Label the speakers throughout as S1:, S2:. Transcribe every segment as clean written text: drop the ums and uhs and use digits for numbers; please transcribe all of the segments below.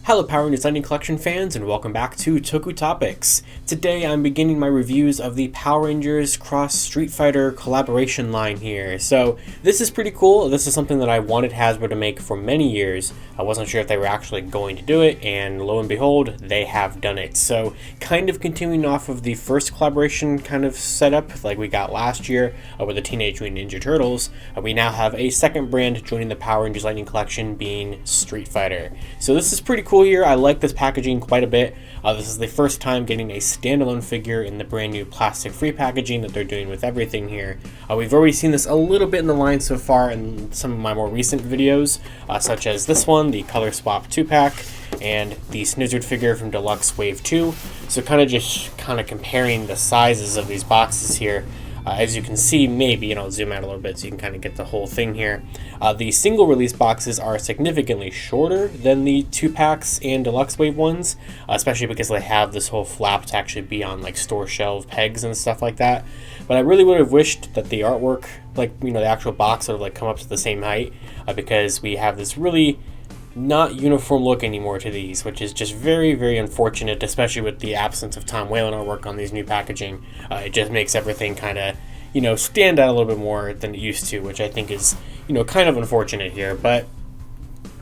S1: Hello Power Rangers Lightning Collection fans and welcome back to Toku Topics. Today I'm beginning my reviews of the Power Rangers Cross Street Fighter collaboration line here. So this is pretty cool. This is something that I wanted Hasbro to make for many years. I wasn't sure if they were actually going to do it, and lo and behold, they have done it. So kind of continuing off of the first collaboration kind of setup like we got last year with the Teenage Mutant Ninja Turtles, we now have a second brand joining the Power Rangers Lightning Collection being Street Fighter. So this is pretty cool here. I like this packaging quite a bit. This is the first time getting a standalone figure in the brand new plastic-free packaging that they're doing with everything here. We've already seen this a little bit in the line so far in some of my more recent videos, such as this one, the Color Swap 2-pack, and the Snizzard figure from Deluxe Wave 2. So kind of comparing the sizes of these boxes here. As you can see, maybe, and I'll zoom out a little bit so you can kind of get the whole thing here. The single release boxes are significantly shorter than the 2-packs and Deluxe Wave ones, especially because they have this whole flap to actually be on like store shelf pegs and stuff like that. But I really would have wished that the artwork, the actual box would have come up to the same height, because we have this really not uniform look anymore to these, which is just very, very unfortunate, especially with the absence of Tom Whalen artwork on these new packaging. It just makes everything kind of, stand out a little bit more than it used to, which I think is, kind of unfortunate here. But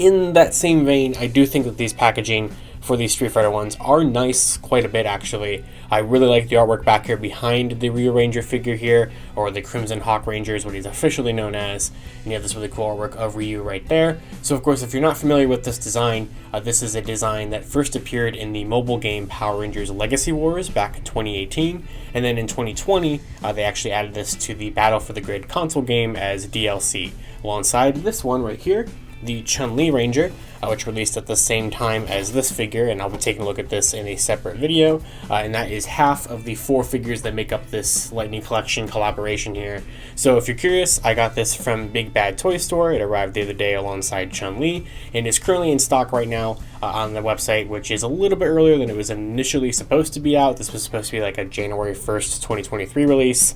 S1: in that same vein, I do think that these packaging for these Street Fighter ones are nice quite a bit, actually. I really like the artwork back here behind the Ryu Ranger figure here, or the Crimson Hawk Ranger is what he's officially known as. And you have this really cool artwork of Ryu right there. So of course, if you're not familiar with this design, this is a design that first appeared in the mobile game Power Rangers Legacy Wars back in 2018. And then in 2020, they actually added this to the Battle for the Grid console game as DLC, alongside this one right here, the Chun-Li Ranger, which released at the same time as this figure, and I'll be taking a look at this in a separate video, and that is half of the 4 figures that make up this Lightning Collection collaboration here. So if you're curious, I got this from Big Bad Toy Store. It arrived the other day alongside Chun-Li, and is currently in stock right now on the website, which is a little bit earlier than it was initially supposed to be out. This was supposed to be like a January 1st, 2023 release.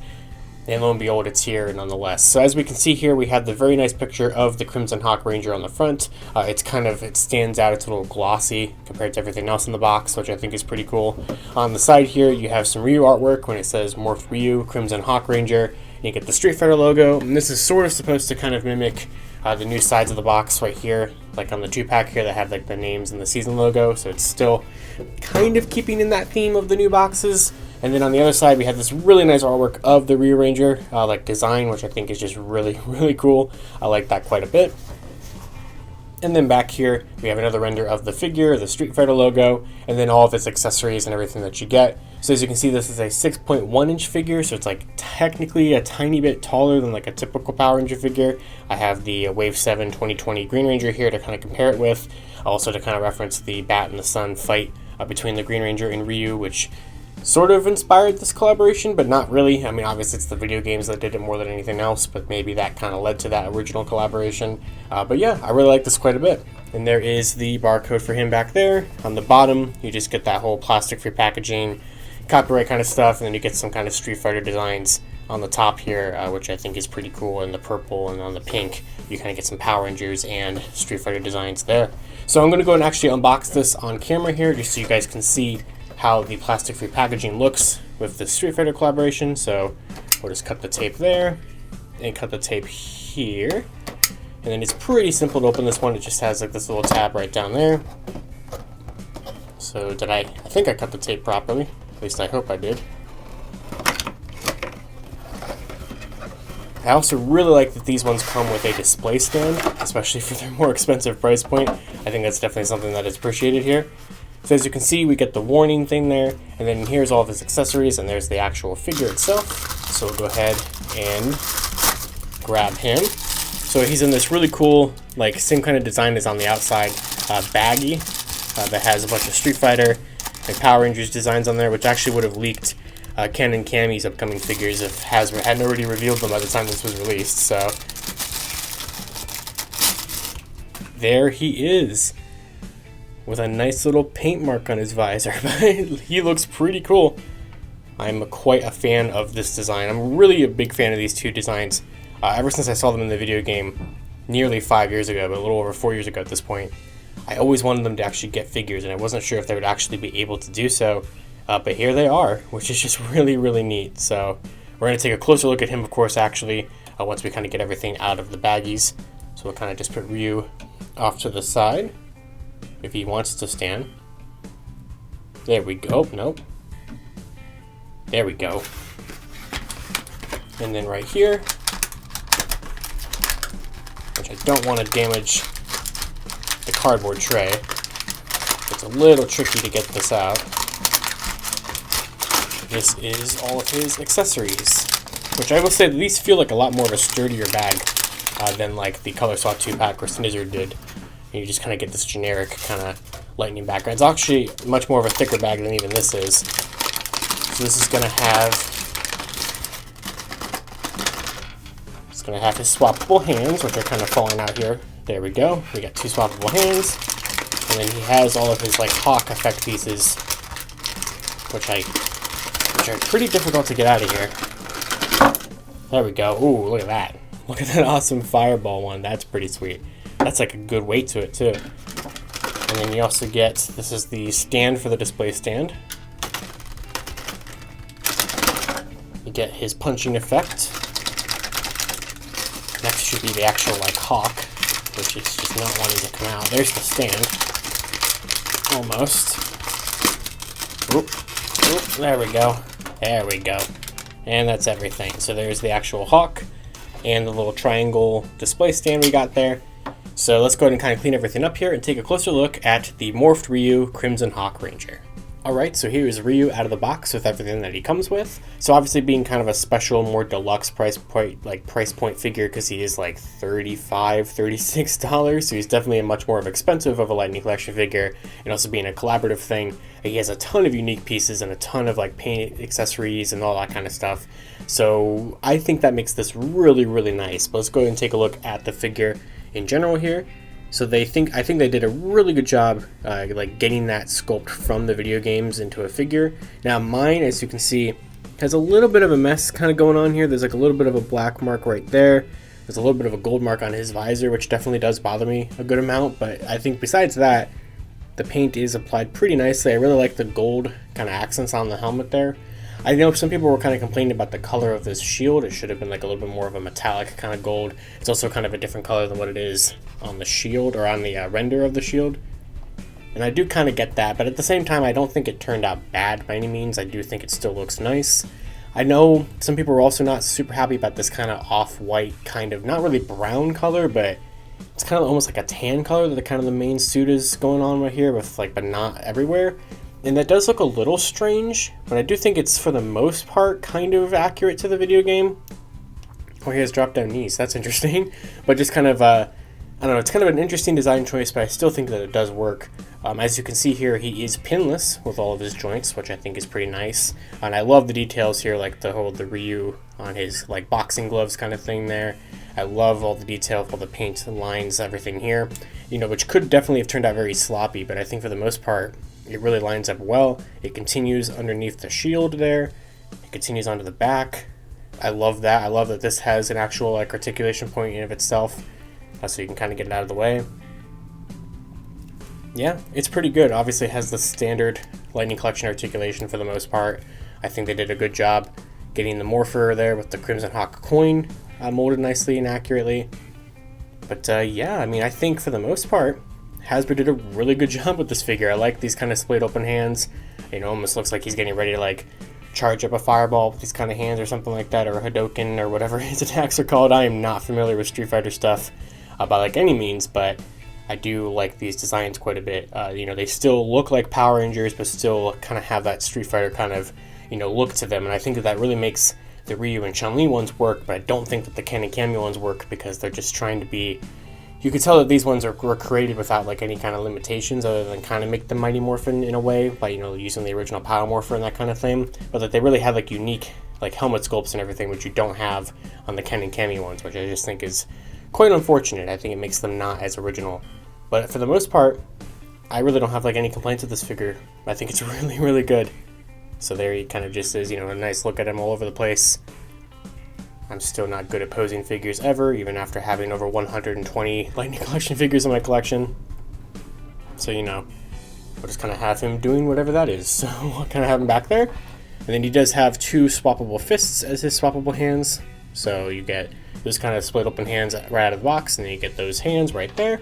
S1: And lo and behold, it's here nonetheless. So as we can see here, we have the very nice picture of the Crimson Hawk Ranger on the front. It stands out, it's a little glossy compared to everything else in the box, which I think is pretty cool. On the side here, you have some Ryu artwork when it says Morphed Ryu, Crimson Hawk Ranger. You get the Street Fighter logo, and this is sort of supposed to kind of mimic the new sides of the box right here, like on the 2-pack here that have the names and the season logo, so it's still kind of keeping in that theme of the new boxes. And then on the other side, we have this really nice artwork of the Ryu Ranger design, which I think is just really, really cool. I like that quite a bit. And then back here, we have another render of the figure, the Street Fighter logo, and then all of its accessories and everything that you get. So as you can see, this is a 6.1-inch figure, so it's technically a tiny bit taller than a typical Power Ranger figure. I have the Wave 7 2020 Green Ranger here to kind of compare it with, also to kind of reference the Bat and the Sun fight between the Green Ranger and Ryu, which sort of inspired this collaboration, but not really. I mean, obviously it's the video games that did it more than anything else, but maybe that kind of led to that original collaboration. But yeah, I really like this quite a bit. And there is the barcode for him back there. On the bottom, you just get that whole plastic-free packaging, copyright kind of stuff, and then you get some kind of Street Fighter designs on the top here, which I think is pretty cool. In the purple and on the pink, you kind of get some Power Rangers and Street Fighter designs there. So I'm going to go and actually unbox this on camera here, just so you guys can see how the plastic-free packaging looks with the Street Fighter collaboration. So we'll just cut the tape there and cut the tape here. And then it's pretty simple to open this one. It just has this little tab right down there. So I think I cut the tape properly. At least I hope I did. I also really like that these ones come with a display stand, especially for their more expensive price point. I think that's definitely something that is appreciated here. So as you can see, we get the warning thing there, and then here's all of his accessories, and there's the actual figure itself. So we'll go ahead and grab him. So he's in this really cool, same kind of design as on the outside, baggie that has a bunch of Street Fighter and Power Rangers designs on there, which actually would have leaked Ken and Cammy's upcoming figures if Hasbro hadn't already revealed them by the time this was released. So there he is, with a nice little paint mark on his visor. He looks pretty cool. I'm quite a fan of this design. I'm really a big fan of these two designs. Ever since I saw them in the video game nearly 5 years ago, but a little over 4 years ago at this point. I always wanted them to actually get figures, and I wasn't sure if they would actually be able to do so. But here they are, which is just really, really neat. So we're going to take a closer look at him, of course, actually, once we kind of get everything out of the baggies. So we'll kind of just put Ryu off to the side if he wants to stand. There we go. Nope. There we go. And then right here, which I don't want to damage the cardboard tray. It's a little tricky to get this out. This is all of his accessories, which I will say these feel like a lot more of a sturdier bag than like the Color Saw 2-pack or Snizzard did. And you just kind of get this generic kind of lightning background. It's actually much more of a thicker bag than even this is. So this is going to have his swappable hands, which are kind of falling out here. There we go. We got 2 swappable hands. And then he has all of his like hawk effect pieces, which are pretty difficult to get out of here. There we go. Ooh, look at that. Look at that awesome fireball one. That's pretty sweet. That's like a good weight to it too. And then you also get, this is the stand for the display stand. You get his punching effect. Next should be the actual like hawk, which is just not wanting to come out. There's the stand. Almost. Oop. Oop. There we go. There we go. And that's everything. So there's the actual hawk and the little triangle display stand we got there. So let's go ahead and kind of clean everything up here and take a closer look at the Morphed Ryu Crimson Hawk Ranger. Alright, so here is Ryu out of the box with everything that he comes with. So obviously being kind of a special, more deluxe price point figure, because he is like $35, $36, so he's definitely a much more expensive of a Lightning Collection figure, and also being a collaborative thing. He has a ton of unique pieces and a ton of like paint accessories and all that kind of stuff. So I think that makes this really, really nice. But let's go ahead and take a look at the figure in general here. So I think they did a really good job like getting that sculpt from the video games into a figure. Now mine, as you can see, has a little bit of a mess kind of going on here. There's like a little bit of a black mark right there. There's a little bit of a gold mark on his visor, which definitely does bother me a good amount. But I think besides that, the paint is applied pretty nicely. I really like the gold kind of accents on the helmet there. I know some people were kind of complaining about the color of this shield. It should have been like a little bit more of a metallic kind of gold. It's also kind of a different color than what it is on the shield or on the render of the shield. And I do kind of get that, but at the same time, I don't think it turned out bad by any means. I do think it still looks nice. I know some people were also not super happy about this kind of off-white kind of, not really brown color, but it's kind of almost like a tan color that the kind of the main suit is going on right here with like, but not everywhere. And that does look a little strange, but I do think it's for the most part kind of accurate to the video game. Oh, he has drop down knees. That's interesting. But just kind of, I don't know, it's kind of an interesting design choice, but I still think that it does work. As you can see here, he is pinless with all of his joints, which I think is pretty nice. And I love the details here, like the Ryu on his like boxing gloves kind of thing there. I love all the detail of all the paint and lines, everything here. You know, which could definitely have turned out very sloppy, but I think for the most part, it really lines up well. It continues underneath the shield there. It continues onto the back. I love that. I love that this has an actual like articulation point in of itself, so you can kind of get it out of the way. Yeah, it's pretty good. Obviously it has the standard Lightning Collection articulation for the most part. I think they did a good job getting the Morpher there with the Crimson Hawk coin molded nicely and accurately. But yeah, I mean, I think for the most part, Hasbro did a really good job with this figure. I like these kind of splayed open hands. You know, almost looks like he's getting ready to like charge up a fireball with these kind of hands or something like that, or a Hadoken or whatever his attacks are called. I am not familiar with Street Fighter stuff by like any means, but I do like these designs quite a bit. You know, they still look like Power Rangers, but still kind of have that Street Fighter kind of, you know, look to them. And I think that really makes the Ryu and Chun-Li ones work, but I don't think that the Ken and Cammy ones work because they're just trying to be. You could tell that these ones were created without like any kind of limitations other than kind of make the Mighty Morphin in a way by, you know, using the original Power Morpher and that kind of thing, but that they really have like unique like helmet sculpts and everything, which you don't have on the Ken and Cammy ones, which I just think is quite unfortunate. I think it makes them not as original. But for the most part, I really don't have like any complaints with this figure. I think it's really, really good. So there he kind of just is, you know, a nice look at him all over the place. I'm still not good at posing figures ever, even after having over 120 Lightning Collection figures in my collection. So, you know, we'll just kind of have him doing whatever that is. So we'll kind of have him back there. And then he does have 2 swappable fists as his swappable hands. So you get those kind of split open hands right out of the box, and then you get those hands right there.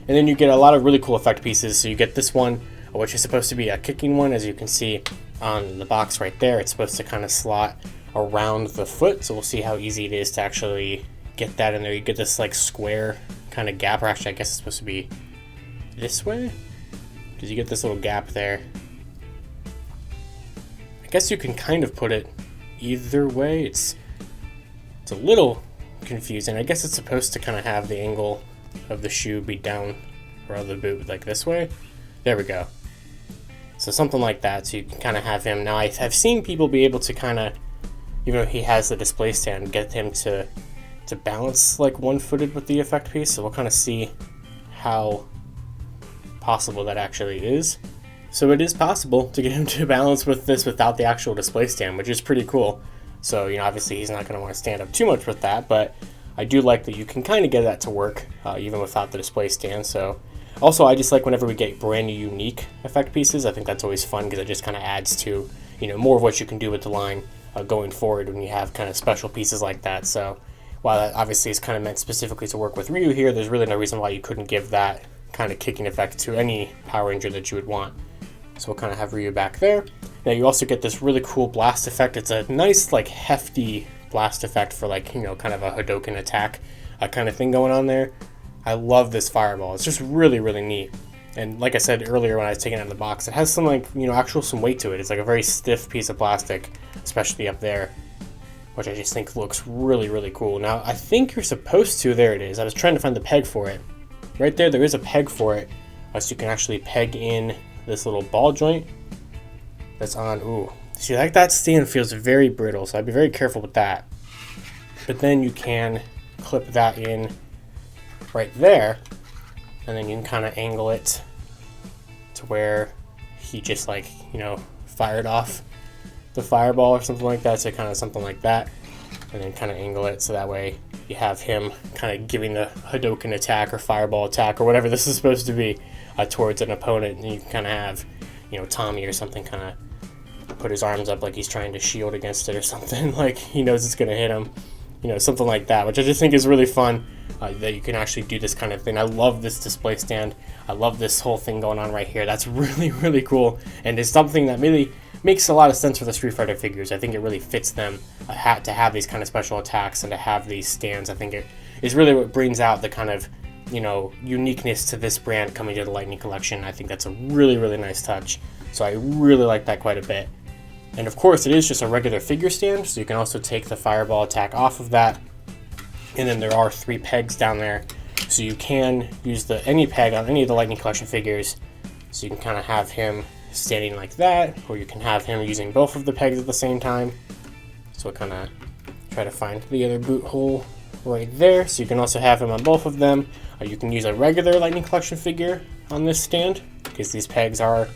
S1: And then you get a lot of really cool effect pieces. So you get this one, which is supposed to be a kicking one, as you can see on the box right there. It's supposed to kind of slot around the foot. So we'll see how easy it is to actually get that in there. You get this like square kind of gap, or actually I guess it's supposed to be this way, because you get this little gap there. I guess you can kind of put it either way. It's a little confusing. I guess it's supposed to kind of have the angle of the shoe be down around the boot like this way. There we go. So something like that. So you can kind of have him. Now I've seen people be able to kind of, even though he has the display stand, get him to balance like one-footed with the effect piece. So we'll kind of see how possible that actually is. So it is possible to get him to balance with this without the actual display stand, which is pretty cool. So, you know, obviously he's not going to want to stand up too much with that, but I do like that you can kind of get that to work even without the display stand. So also, I just like whenever we get brand new unique effect pieces. I think that's always fun because it just kind of adds to, you know, more of what you can do with the line going forward when you have kind of special pieces like that. So while that obviously is kind of meant specifically to work with Ryu here, there's really no reason why you couldn't give that kind of kicking effect to any Power Ranger that you would want. So we'll kind of have Ryu back there. Now you also get this really cool blast effect. It's a nice, like, hefty blast effect for, like, you know, kind of a Hadoken attack kind of thing going on there. I love this fireball. It's just really, really neat. And like I said earlier when I was taking it out of the box, it has some, like, you know, some weight to it. It's like a very stiff piece of plastic, especially up there, which I just think looks really, really cool. Now, I think you're supposed to, there it is. I was trying to find the peg for it. Right there is a peg for it. So you can actually peg in this little ball joint that's on. Ooh, see, like that stand feels very brittle, so I'd be very careful with that. But then you can clip that in right there, and then you can kind of angle it to where he just, like, you know, fired off the fireball or something like that. So kind of something like that, and then kind of angle it so that way you have him kind of giving the Hadoken attack or fireball attack or whatever this is supposed to be towards an opponent. And you can kind of have, you know, Tommy or something kind of put his arms up like he's trying to shield against it or something, like he knows it's going to hit him, you know, something like that, which I just think is really fun that you can actually do this kind of thing. I love this display stand. I love this whole thing going on right here. That's really, really cool, and it's something that really makes a lot of sense for the Street Fighter figures. I think it really fits them to have these kind of special attacks and to have these stands. I think it is really what brings out the kind of, you know, uniqueness to this brand coming to the Lightning Collection. I think that's a really, really nice touch. So I really like that quite a bit. And of course, it is just a regular figure stand, so you can also take the fireball attack off of that. And then there are 3 pegs down there, so you can use any peg on any of the Lightning Collection figures. So you can kind of have him standing like that, or you can have him using both of the pegs at the same time. So I'll kind of try to find the other boot hole right there. So you can also have him on both of them. You can use a regular Lightning Collection figure on this stand, because these pegs are,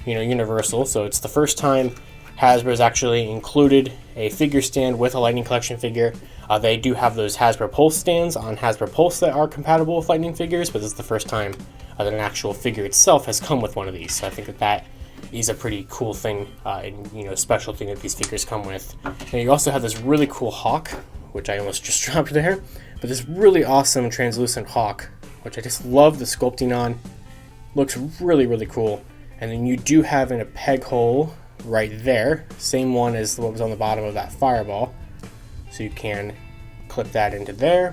S1: you know, universal. So it's the first time Hasbro's actually included a figure stand with a Lightning Collection figure. They do have those Hasbro Pulse stands on Hasbro Pulse that are compatible with Lightning figures, but this is the first time that an actual figure itself has come with one of these. So I think that is a pretty cool thing, and, you know, special thing that these figures come with. And you also have this really cool hawk, which I almost just dropped there, but this really awesome translucent hawk, which I just love the sculpting on. Looks really, really cool. And then you do have in a peg hole right there, same one as what was on the bottom of that fireball. So you can clip that into there,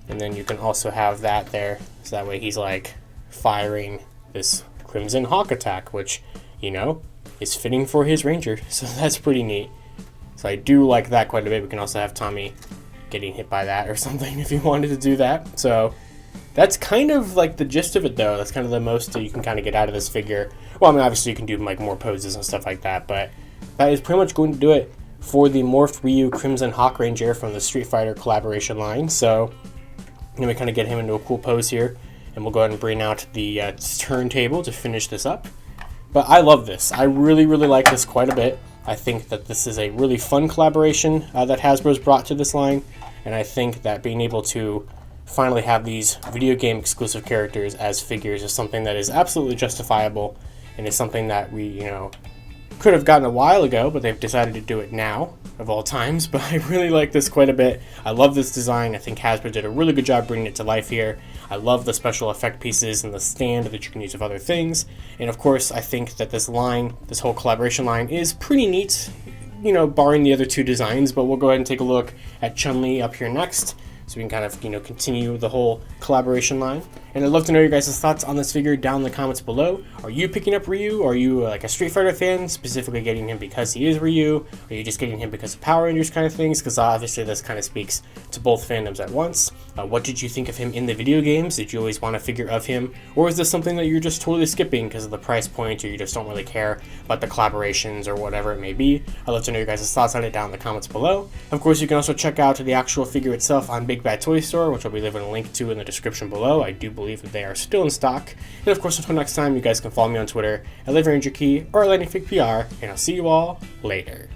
S1: and then you can also have that there, so that way he's like firing this Crimson Hawk attack, which, you know, is fitting for his Ranger. So that's pretty neat. So I do like that quite a bit. We can also have Tommy getting hit by that or something if you wanted to do that. So that's kind of like the gist of it, though. That's kind of the most that you can kind of get out of this figure. Well, I mean, obviously you can do like more poses and stuff like that, but that is pretty much going to do it for the Morphed Ryu Crimson Hawk Ranger from the Street Fighter collaboration line. So I'm going to kind of get him into a cool pose here, and we'll go ahead and bring out the turntable to finish this up. But I love this. I really, really like this quite a bit. I think that this is a really fun collaboration that Hasbro's brought to this line, and I think that being able to finally have these video game exclusive characters as figures is something that is absolutely justifiable, and is something that we, could have gotten a while ago, but they've decided to do it now, of all times. But I really like this quite a bit. I love this design. I think Hasbro did a really good job bringing it to life here. I love the special effect pieces and the stand that you can use with other things. And of course, I think that this whole collaboration line is pretty neat, barring the other two designs. But we'll go ahead and take a look at Chun-Li up here next, so we can kind of, continue the whole collaboration line. And I'd love to know your guys' thoughts on this figure down in the comments below. Are you picking up Ryu? Are you like a Street Fighter fan, specifically getting him because he is Ryu? Are you just getting him because of Power Rangers kind of things? Because obviously this kind of speaks to both fandoms at once. What did you think of him in the video games? Did you always want a figure of him? Or is this something that you're just totally skipping because of the price point, or you just don't really care about the collaborations or whatever it may be? I'd love to know your guys' thoughts on it down in the comments below. Of course, you can also check out the actual figure itself on Big Bad Toy Store, which I'll be leaving a link to in the description below. I do believe that they are still in stock. And of course, until next time, you guys can follow me on Twitter at LiveRangerKey or LightningFigPR, and I'll see you all later.